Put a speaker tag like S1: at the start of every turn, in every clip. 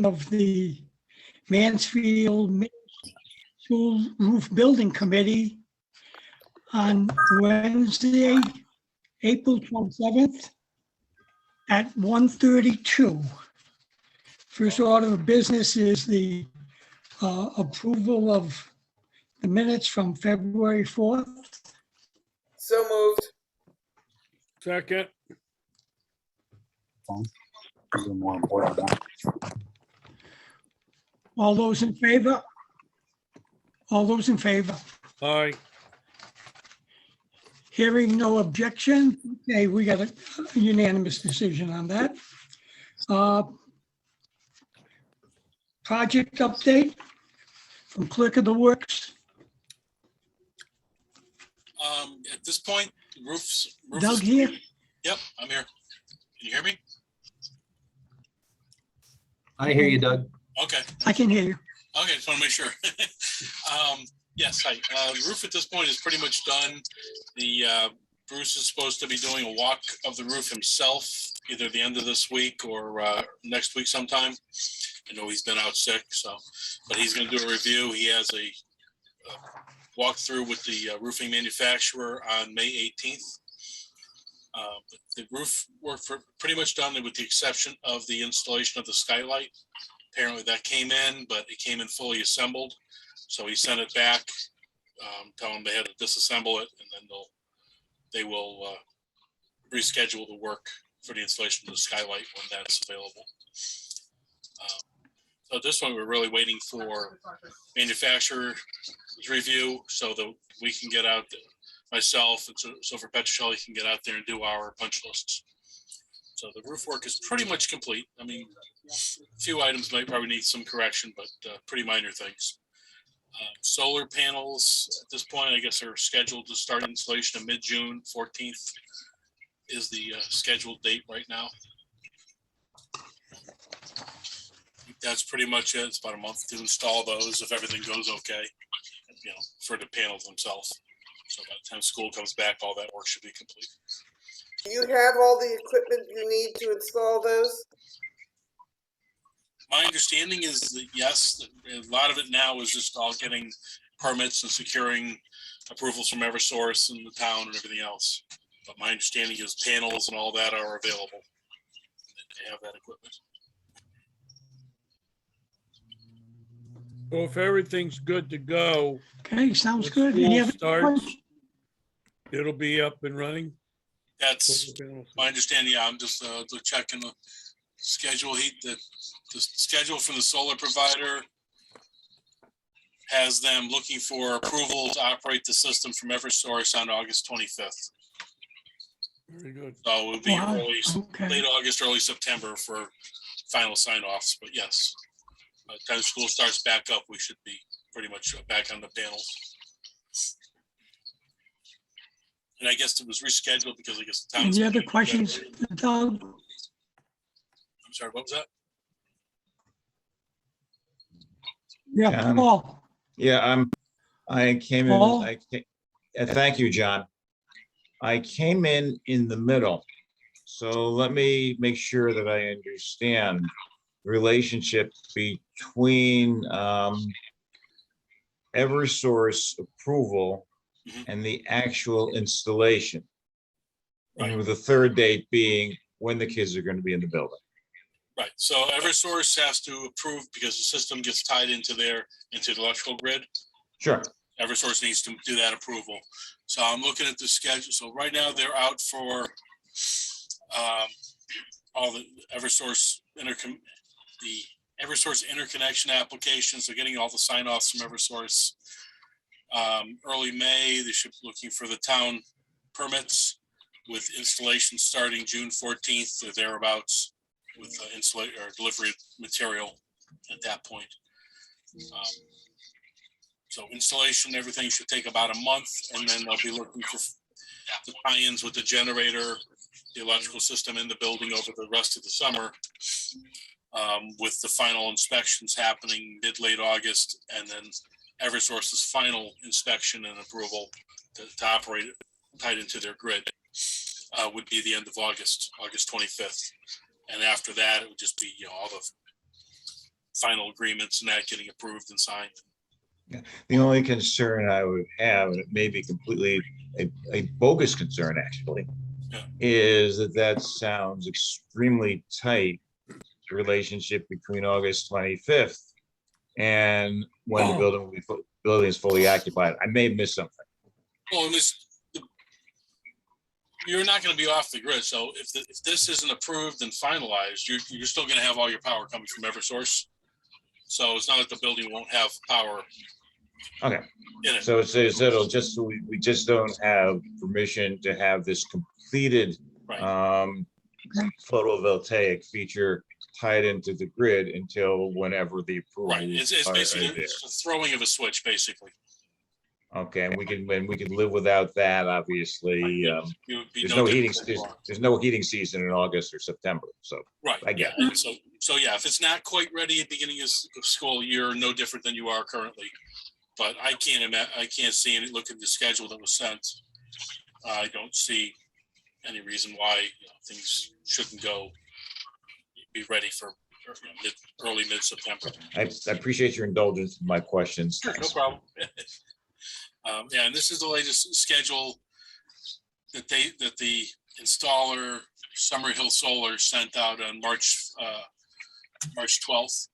S1: of the Mansfield School Roof Building Committee on Wednesday, April 27th at 1:32. First order of business is the approval of the minutes from February 4th.
S2: So moved.
S3: Second.
S4: More important.
S1: All those in favor? All those in favor?
S3: Aye.
S1: Hearing no objection. Okay, we got a unanimous decision on that. Project update from Clerk of the Works.
S5: At this point, roof
S1: Doug
S5: is-
S1: here?
S5: Yep, I'm here. Can you hear me?
S4: I hear you, Doug.
S5: Okay.
S1: I can hear you.
S5: Okay, just want to make sure. Yes, hi. The roof at this point is pretty much done. Bruce is supposed to be doing a walk of the roof himself, either the end of this week or next week sometime. I know he's been out sick, but he's going to do a review. He has a walkthrough with the roofing manufacturer on May 18th. The roof work pretty much done with the exception of the installation of the skylight. Apparently that came in, but it came in fully assembled. So he sent it back, telling them they had to disassemble it, and then they will reschedule the work for the installation of the skylight when that's available. So at this one, we're really waiting for manufacturer's review so that we can get out, myself and so for Petrocelli can get out there and do our punch lists. So the roof work is pretty much complete. I mean, a few items might probably need some correction, but pretty minor things. Solar panels at this point, I guess, are scheduled to start installation of mid-June. 14th is the scheduled date right now. That's pretty much it. It's about a month to install those if everything goes okay, for the panels themselves. So by the time school comes back, all that work should be complete.
S2: Do you have all the equipment you need to install those?
S5: My understanding is that yes, a lot of it now is just all getting permits and securing approvals from Eversource and the town and everything else. But my understanding is panels and all that are available. They have that equipment.
S3: Well, if everything's good to go,
S1: Okay, sounds
S3: when
S1: good. Any
S3: school
S1: other
S3: starts,
S1: questions?
S3: it'll be up and running.
S5: That's my understanding. Yeah, I'm just checking the schedule. The schedule from the solar provider has them looking for approval to operate the system from Eversource on August 25th.
S3: Very good.
S5: So it would be
S1: Wow,
S5: late
S1: okay.
S5: August, early September for final sign-offs. But yes, by the time school starts back up, we should be pretty much back on the panels. And I guess it was rescheduled because I guess the town's.
S1: Any other questions, Doug?
S5: I'm sorry, what was that?
S1: Yeah, Paul.
S4: Yeah, I came in,
S1: Paul?
S4: thank you, John. I came in the middle. So let me make sure that I understand the relationship between Eversource approval and the actual installation. And with the third date being when the kids are going to be in the building.
S5: Right, so Eversource has to approve because the system gets tied into the electrical grid.
S4: Sure.
S5: Eversource needs to do that approval. So I'm looking at the schedule. So right now they're out for all the Eversource interconnection applications. They're getting all the sign-offs from Eversource. Early May, they should be looking for the town permits with installation starting June 14th or thereabouts with installation or delivery of material at that point. So installation, everything should take about a month, and then they'll be looking for the tie-ins with the generator, the electrical system in the building over the rest of the summer, with the final inspections happening mid-late August, and then Eversource's final inspection and approval to operate it tied into their grid would be the end of August 25th. And after that, it would just be all the final agreements and that getting approved and signed.
S4: The only concern I would have, and it may be completely a bogus concern actually,
S5: Yeah.
S4: is that sounds extremely tight, the relationship between August 25th and when the building will be, building is fully occupied. I may have missed something.
S5: Well, and you're not going to be off the grid. So if this isn't approved and finalized, you're still going to have all your power coming from Eversource. So it's not like the building won't have power
S4: Okay,
S5: in it.
S4: so it'll just, we just don't have permission to have this completed
S5: Right.
S4: photovoltaic feature tied into the grid until whenever the approval.
S5: Right. It's basically it's the throwing of a switch, basically.
S4: Okay, and we can live without that, obviously.
S5: It would be
S4: There's no heating,
S5: different than you are.
S4: there's no heating season in August or September, so
S5: Right.
S4: I get
S5: yeah. And so yeah, if it's not quite ready at the beginning of school, you're no different than you are currently. But I can't see any, look at the schedule that was sent. I don't see any reason why things shouldn't be ready for early mid-September.
S4: I appreciate your indulgence in my questions.
S5: Sure, no problem. Yeah, and this is the latest schedule that the installer Summerhill Solar sent out on March 12th.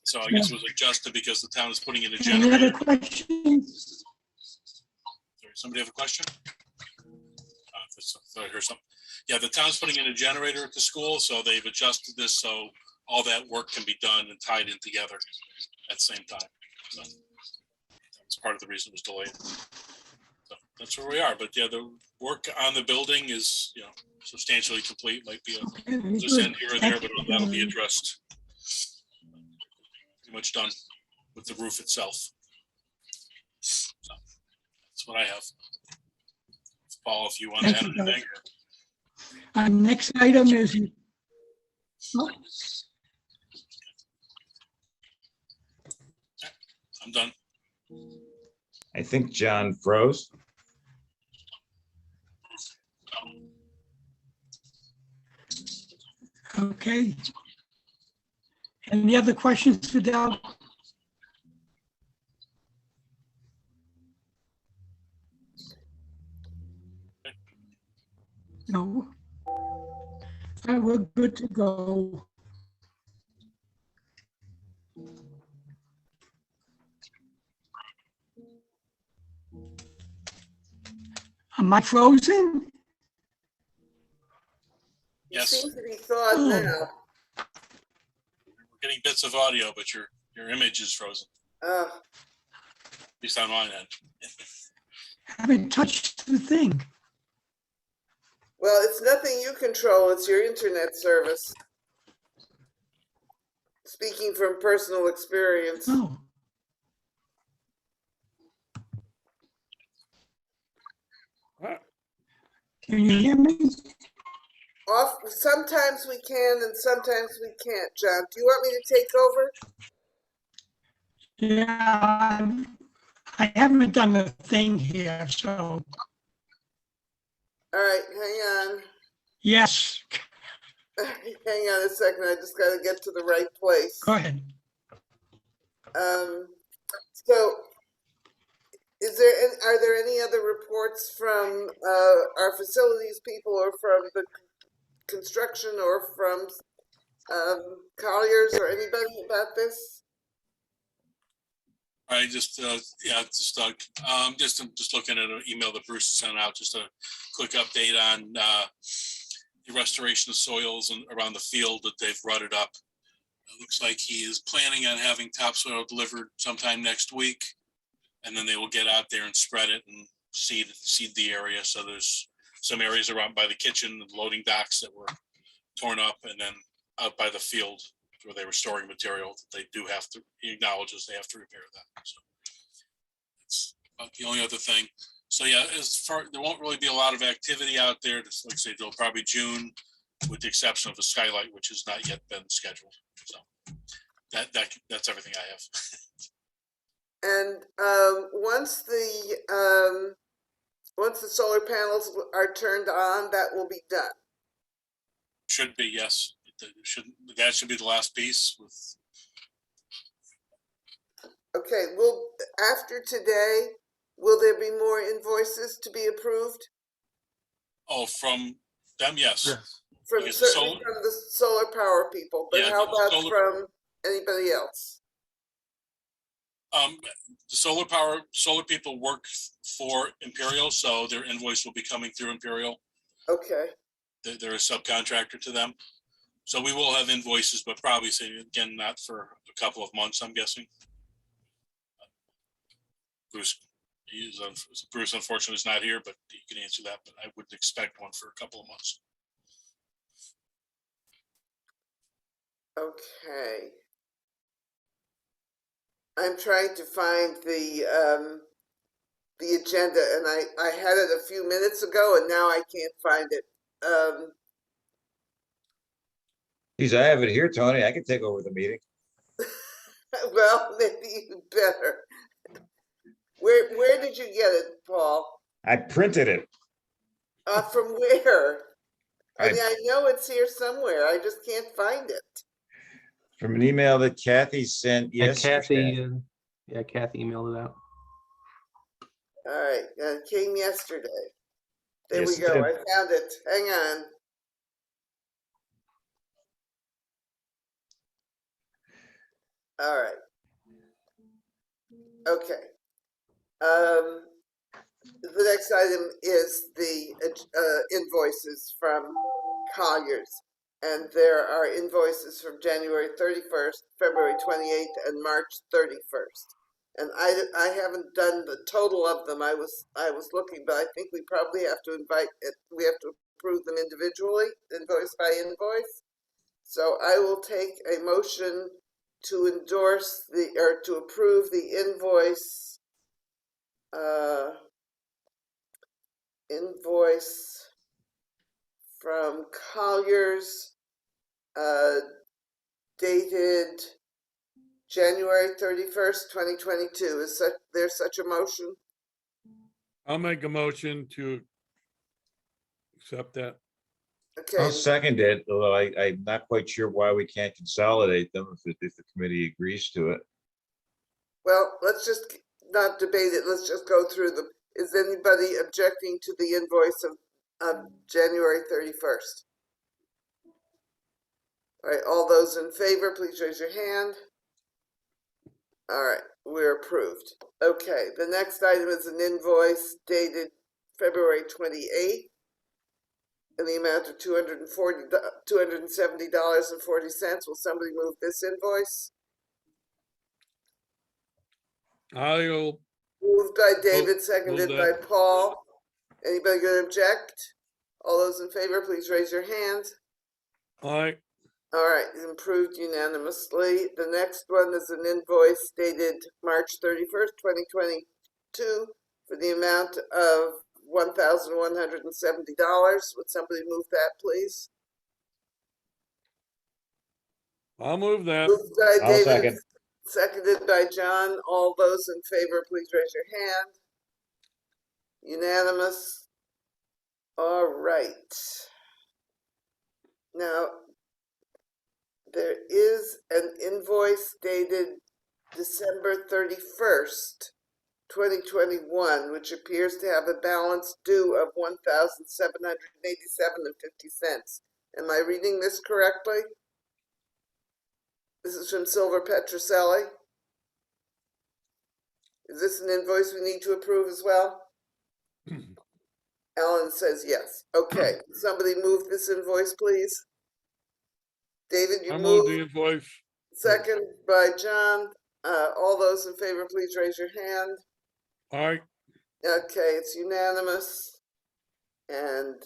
S5: So I guess it was adjusted because the town is putting in a
S1: Any other
S5: generator.
S1: questions?
S5: Sorry, somebody have a question? I heard something. Yeah, the town's putting in a generator at the school, so they've adjusted this so all that work can be done and tied in together at the same time. So that's part of the reason it was delayed. So that's where we are. But yeah, the work on the building is substantially complete. Might be a just end here or there, but that'll be addressed. Pretty much done with the roof itself. So that's what I have. Paul, if you want to add
S1: Thank you,
S5: anything.
S1: Our next item is, oh,
S5: I'm done.
S4: I think John froze.
S1: okay. Any other questions for Dal? No. All right, we're good to go. Am I frozen?
S2: You
S5: Yes.
S2: seem to be thawed
S1: Oh.
S2: now.
S5: We're getting bits of audio, but your image is frozen,
S2: Uh,
S5: at least on my end.
S1: Haven't touched the thing.
S2: well, it's nothing you control, it's your internet service. Speaking from personal experience.
S1: Oh. Can you hear me?
S2: Sometimes we can and sometimes we can't, John. Do you want me to take over?
S1: Yeah, I haven't done a thing here, so
S2: All right, hang on.
S1: yes,
S2: Hang on a second, I just gotta get to the right place.
S1: go ahead.
S2: So are there any other reports from our facilities people or from the construction or from Colliers or anybody about this?
S5: I just, I'm just looking at an email that Bruce sent out, just a quick update on the restoration of soils and around the field that they've rutted up. It looks like he is planning on having topsoil delivered sometime next week. And then they will get out there and spread it and seed the area. So there's some areas around by the kitchen, the loading docks that were torn up, and then out by the field where they were storing material that they do have to, he acknowledges they have to repair that. So it's about the only other thing. So yeah, there won't really be a lot of activity out there. Just like I say, till probably June, with the exception of the skylight, which has not yet been scheduled. So that's everything I have.
S2: And once the solar panels are turned on, that will be done.
S5: Should be, yes. That should be the last piece with
S2: Okay, after today, will there be more invoices to be approved?
S5: Oh, from them, yes.
S6: Yes.
S2: From
S5: Because the
S2: certainly
S5: solar-
S2: from the solar power people, but
S5: Yeah,
S2: how
S5: the
S2: about
S5: solar-
S2: from anybody else?
S5: The solar people work for Imperial, so their invoice will be coming through Imperial.
S2: Okay,
S5: They're a subcontractor to them. So we will have invoices, but probably say again, not for a couple of months, I'm guessing. Bruce unfortunately is not here, but he can answer that, but I wouldn't expect one for a couple of months.
S2: okay. I'm trying to find the agenda, and I had it a few minutes ago, and now I can't find it.
S4: Geez, I have it here, Tony. I can take over the meeting.
S2: Well, maybe you better. Where did you get it, Paul?
S4: I printed it.
S2: From where? I
S4: I-
S2: mean, I know it's here somewhere. I just can't find it.
S4: From an email that Kathy sent
S6: Yeah,
S4: yesterday.
S6: Kathy emailed it out.
S2: All right, it came yesterday. There
S4: Yes,
S2: we
S4: it
S2: go.
S4: did.
S2: I found it. Hang on. All right. Okay. The next item is the invoices from Colliers. And there are invoices from January 31st, February 28th, and March 31st. And I haven't done the total of them. I was looking, but I think we probably have to we have to approve them individually, invoice by invoice. So I will take a motion to endorse to approve the invoice from Colliers, dated January 31st, 2022. Is there such a motion?
S3: I'll make a motion to accept that.
S2: Okay,
S4: I'll second it, although I'm not quite sure why we can't consolidate them if the committee agrees to it.
S2: well, let's just not debate it. Let's just go through them. Is anybody objecting to the invoice of January 31st? All right, all those in favor, please raise your hand. All right, we're approved. Okay, the next item is an invoice dated February 28th in the amount of $270.40. Will somebody move this invoice?
S3: I'll,
S2: Moved by David, seconded
S3: move
S2: by
S3: that.
S2: Paul. Anybody gonna object? All those in favor, please raise your hand.
S3: aye,
S2: All right, approved unanimously. The next one is an invoice dated March 31st, 2022 for the amount of $1,170. Would somebody move that, please?
S3: I'll move that.
S2: Moved by
S4: I'll
S2: David,
S4: second.
S2: seconded by John. All those in favor, please raise your hand. Unanimous. All right. Now, there is an invoice dated December 31st, 2021, which appears to have a balance due of $1,787.50. Am I reading this correctly? This is from Silver Petroselli. Is this an invoice we need to approve as well? Ellen says yes. Okay, somebody move this invoice, please. David, you
S3: I move the
S2: move.
S3: invoice.
S2: Second by John. All those in favor, please raise your hand.
S3: Aye,
S2: Okay, it's unanimous. And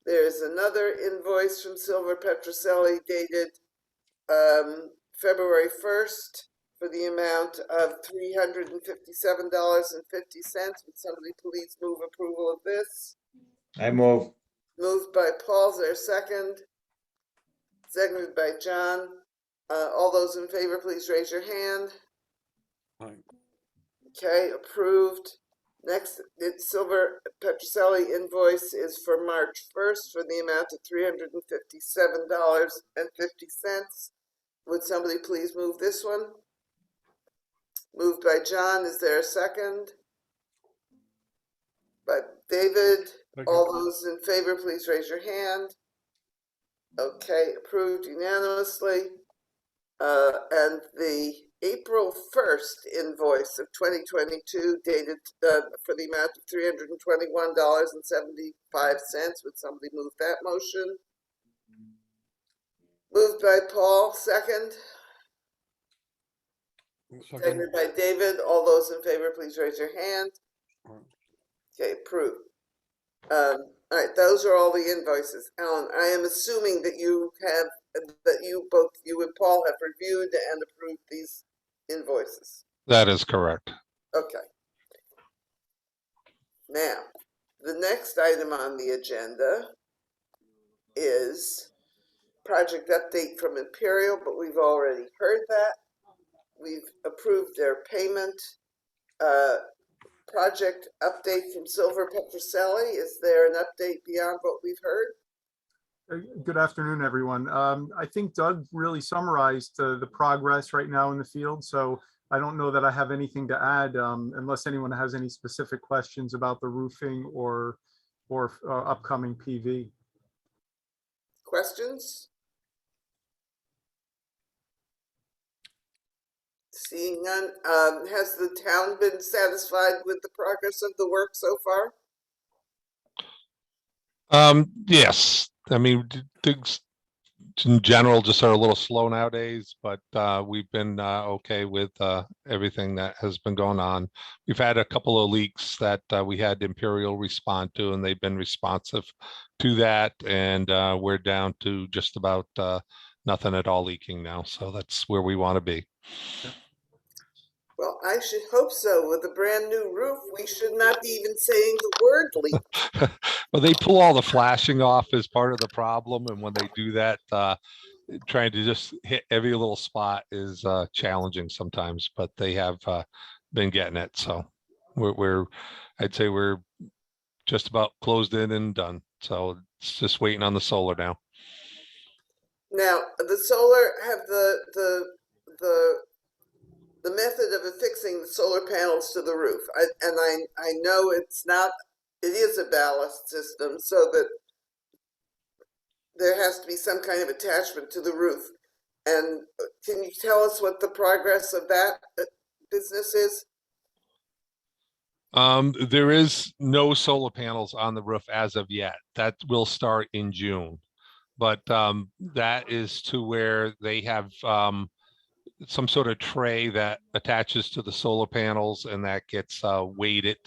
S2: there's another invoice from Silver Petroselli dated February 1st for the amount of $357.50. Would somebody please move approval of this?
S4: I move.
S2: Moved by Paul, is there a second? Seconded by John. All those in favor, please raise your hand.
S3: aye,
S2: Okay, approved. Next, it's Silver Petroselli invoice is for March 1st for the amount of $357.50. Would somebody please move this one? Moved by John. Is there a second? By David. All those in favor, please raise your hand. Okay, approved unanimously. And the April 1st invoice of 2022 dated for the amount of $321.75. Would somebody move that motion? Moved by Paul, second.
S3: Second.
S2: Seconded by David. All those in favor, please raise your hand. Okay, approved. All right, those are all the invoices. Alan, I am assuming that you both you and Paul have reviewed and approved these invoices.
S7: That is correct.
S2: Okay. Now, the next item on the agenda is project update from Imperial, but we've already heard that. We've approved their payment. Project update from Silver Petroselli. Is there an update beyond what we've heard?
S8: Good afternoon, everyone. I think Doug really summarized the progress right now in the field, so I don't know that I have anything to add unless anyone has any specific questions about the roofing or upcoming PV.
S2: Questions? Seeing none, has the town been satisfied with the progress of the work so far?
S7: Yes, I mean, things in general just are a little slow nowadays, but we've been okay with everything that has been going on. We've had a couple of leaks that we had Imperial respond to, and they've been responsive to that, and we're down to just about nothing at all leaking now, so that's where we want to be.
S2: Well, I should hope so. With a brand new roof, we should not be even saying the word leak.
S7: Well, they pull all the flashing off as part of the problem, and when they do that, trying to just hit every little spot is challenging sometimes, but they have been getting it. So I'd say we're just about closed in and done. So it's just waiting on the solar now.
S2: Now, the solar have the method of affixing the solar panels to the roof. I know it's not, it is a ballast system, so that there has to be some kind of attachment to the roof. And can you tell us what the progress of that business is?
S7: There is no solar panels on the roof as of yet. That will start in June. But that is to where they have some sort of tray that attaches to the solar panels, and that gets weighted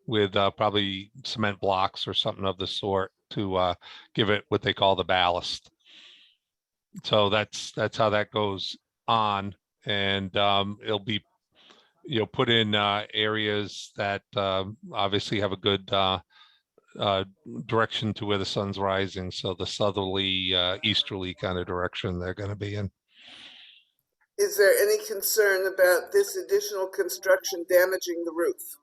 S7: with probably cement blocks or something of the sort to give it what they call the ballast. So that's how that goes on, and it'll be put in areas that obviously have a good direction to where the sun's rising, so the southerly easterly kind of direction they're going to be in.
S2: Is there any concern about this additional construction damaging the roof?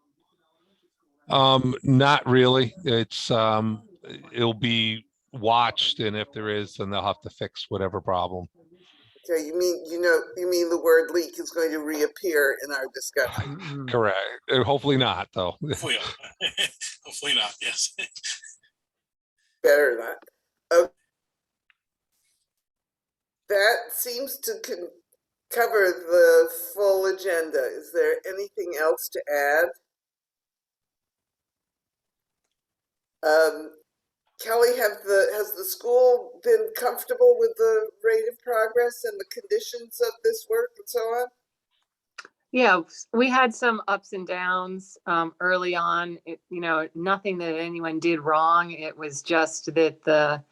S7: Not really. It's it'll be watched, and if there is, then they'll have to fix whatever problem.
S2: Okay, you mean the word leak is going to reappear in our discussion?
S7: Correct. Hopefully not, though.
S5: Hopefully, hopefully not. Yes.
S2: Better not. Okay. That seems to cover the full agenda. Is there anything else to add? Kelly, has the school been comfortable with the rate of progress and the conditions of this work and so on?
S9: Yeah, we had some ups and downs early on. Nothing that anyone did wrong. It was just that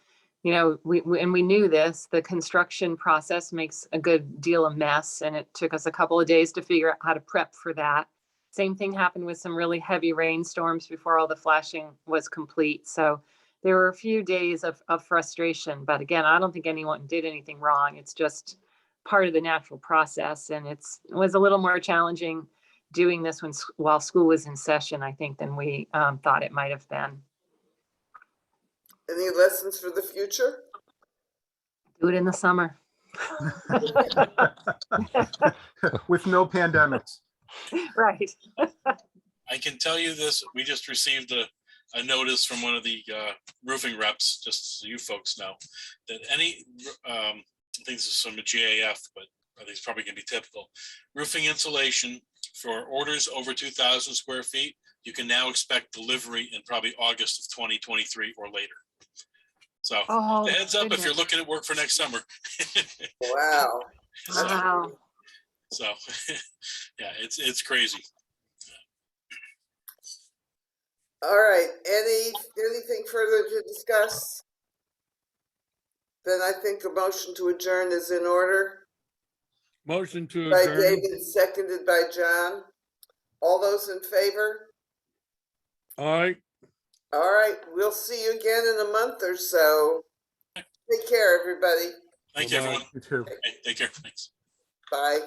S9: we knew this, the construction process makes a good deal of mess, and it took us a couple of days to figure out how to prep for that. Same thing happened with some really heavy rainstorms before all the flashing was complete. So there were a few days of frustration, but again, I don't think anyone did anything wrong. It's just part of the natural process, and it was a little more challenging doing this while school was in session, I think, than we thought it might have been.
S2: Any lessons for the future?
S9: Do it in the summer.
S8: With no pandemics.
S9: Right.
S5: I can tell you this, we just received a notice from one of the roofing reps, just so you folks know, that any, I think this is from a GAF, but I think it's probably gonna be typical. Roofing insulation for orders over 2,000 square feet, you can now expect delivery in probably August of 2023 or later. So
S9: Oh,
S5: a heads up if
S9: goodness.
S5: you're looking at work for next summer.
S2: Wow.
S9: Wow.
S5: So, yeah, it's crazy.
S2: All right, anything further to discuss? Then I think a motion to adjourn is in order.
S3: Motion to
S2: By
S3: adjourn.
S2: David, seconded by John. All those in favor?
S3: Aye.
S2: All right, we'll see you again in a month or so. Take care, everybody.
S5: Thank you,
S3: Bye-bye.
S5: everyone.
S8: You too.
S5: Hey, take care. Thanks.
S2: Bye.